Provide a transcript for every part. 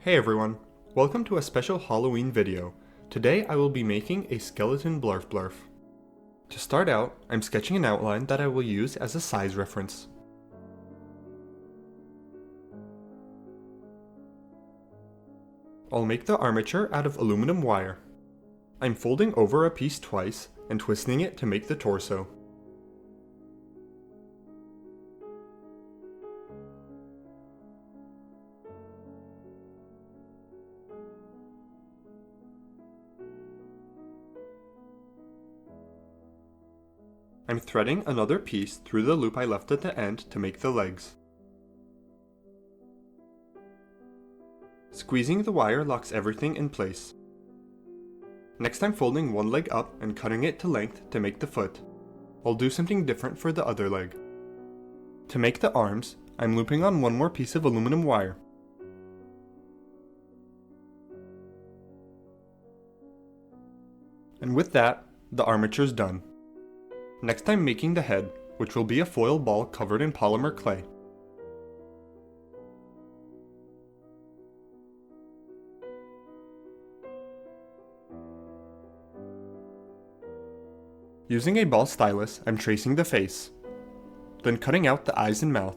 Hey everyone, welcome to a special Halloween video. Today I will be making a skeleton Blarf Blarf. To start out, I'm sketching an outline that I will use as a size reference. I'll make the armature out of aluminum wire. I'm folding over a piece twice and twisting it to make the torso. I'm threading another piece through the loop I left at the end to make the legs. Squeezing the wire locks everything in place. Next I'm folding one leg up and cutting it to length to make the foot. I'll do something different for the other leg. To make the arms, I'm looping on one more piece of aluminum wire. And with that, the armature's done. Next I'm making the head, which will be a foil ball covered in polymer clay. Using a ball stylus, I'm tracing the face, then cutting out the eyes and mouth.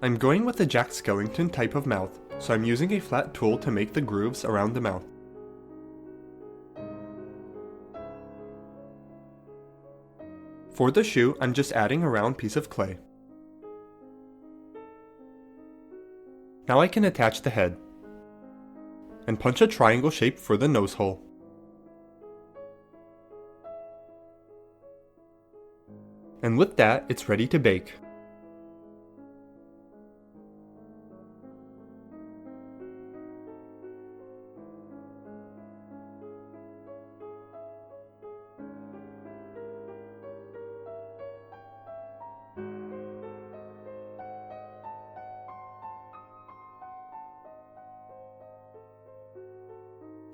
I'm going with the Jack Skellington type of mouth, so I'm using a flat tool to make the grooves around the mouth. For the shoe, I'm just adding a round piece of clay. Now I can attach the head, and punch a triangle shape for the nose hole. And with that, it's ready to bake.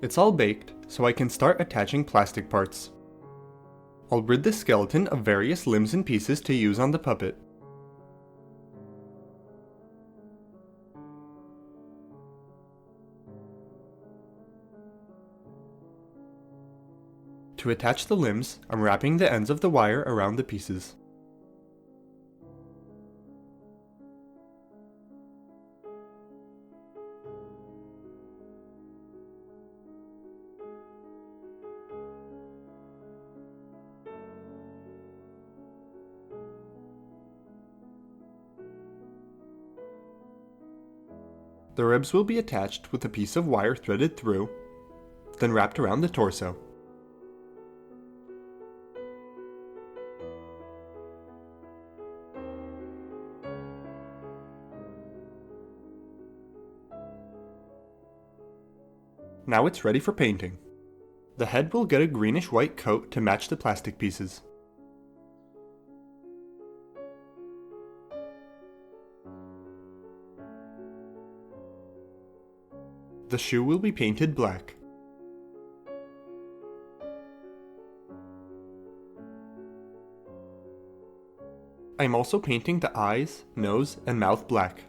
It's all baked, so I can start attaching plastic parts. I'll rid the skeleton of various limbs and pieces to use on the puppet. To attach the limbs, I'm wrapping the ends of the wire around the pieces. The ribs will be attached with a piece of wire threaded through, then wrapped around the torso. Now it's ready for painting. The head will get a greenish-white coat to match the plastic pieces. The shoe will be painted black. I'm also painting the eyes, nose, and mouth black.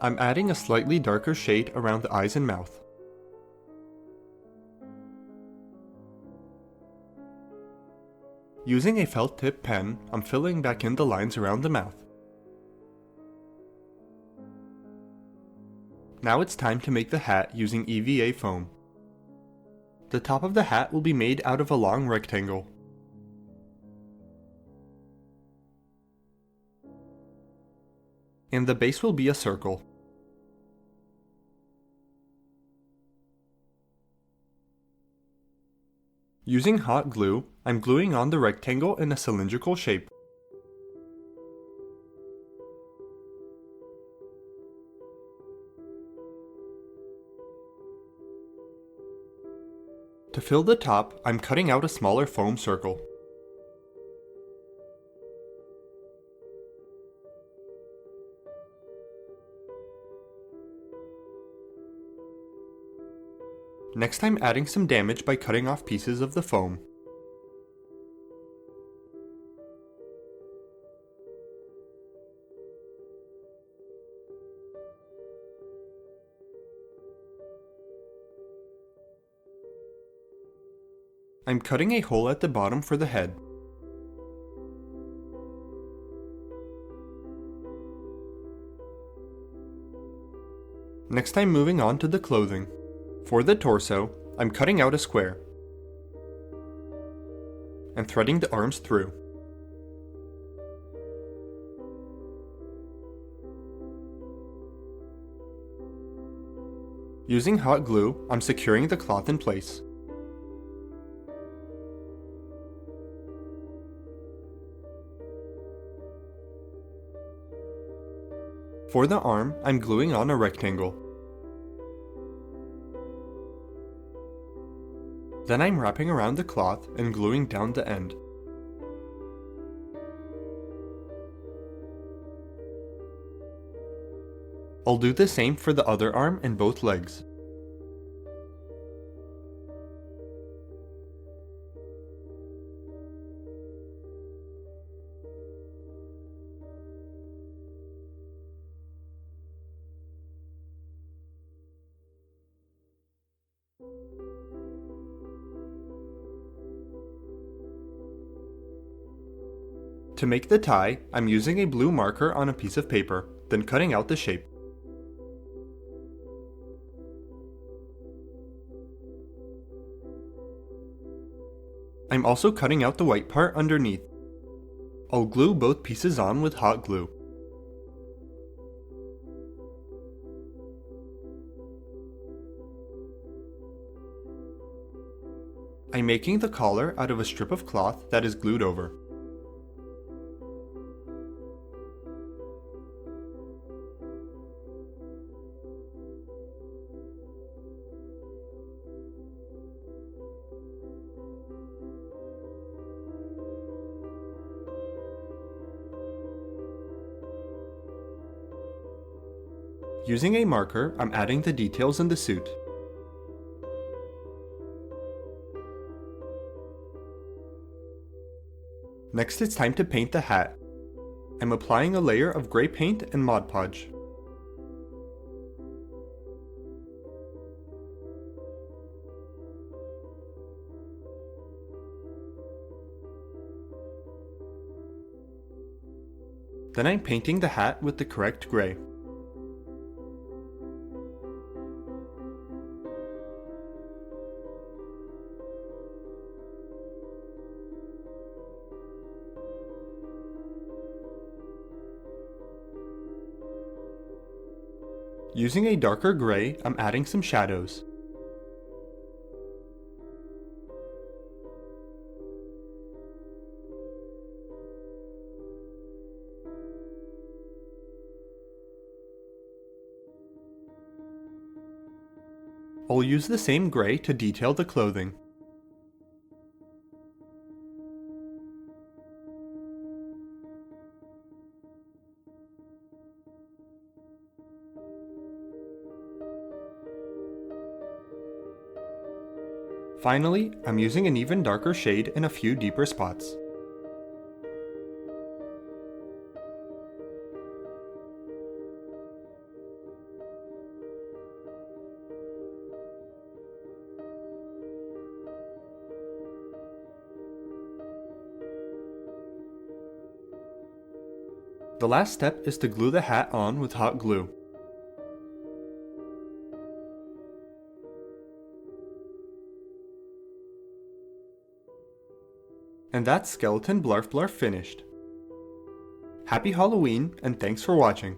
I'm adding a slightly darker shade around the eyes and mouth. Using a felt tip pen, I'm filling back in the lines around the mouth. Now it's time to make the hat using EVA foam. The top of the hat will be made out of a long rectangle. and the base will be a circle. Using hot glue, I'm gluing on the rectangle in a cylindrical shape. To fill the top, I'm cutting out a smaller foam circle. Next, I'm adding some damage by cutting off pieces of the foam. I'm cutting a hole at the bottom for the head. Next, I'm moving on to the clothing. For the torso, I'm cutting out a square and threading the arms through. Using hot glue, I'm securing the cloth in place. For the arm, I'm gluing on a rectangle. Then I'm wrapping around the cloth and gluing down the end. I'll do the same for the other arm and both legs. To make the tie, I'm using a blue marker on a piece of paper, then cutting out the shape. I'm also cutting out the white part underneath. I'll glue both pieces on with hot glue. I'm making the collar out of a strip of cloth that is glued over. Using a marker, I'm adding the details in the suit. Next, it's time to paint the hat. I'm applying a layer of gray paint and Mod Podge. Then I'm painting the hat with the correct gray. Using a darker gray, I'm adding some shadows. I'll use the same gray to detail the clothing. Finally, I'm using an even darker shade in a few deeper spots. The last step is to glue the hat on with hot glue. And that's Skeleton Blarf Blarf finished. Happy Halloween, and thanks for watching.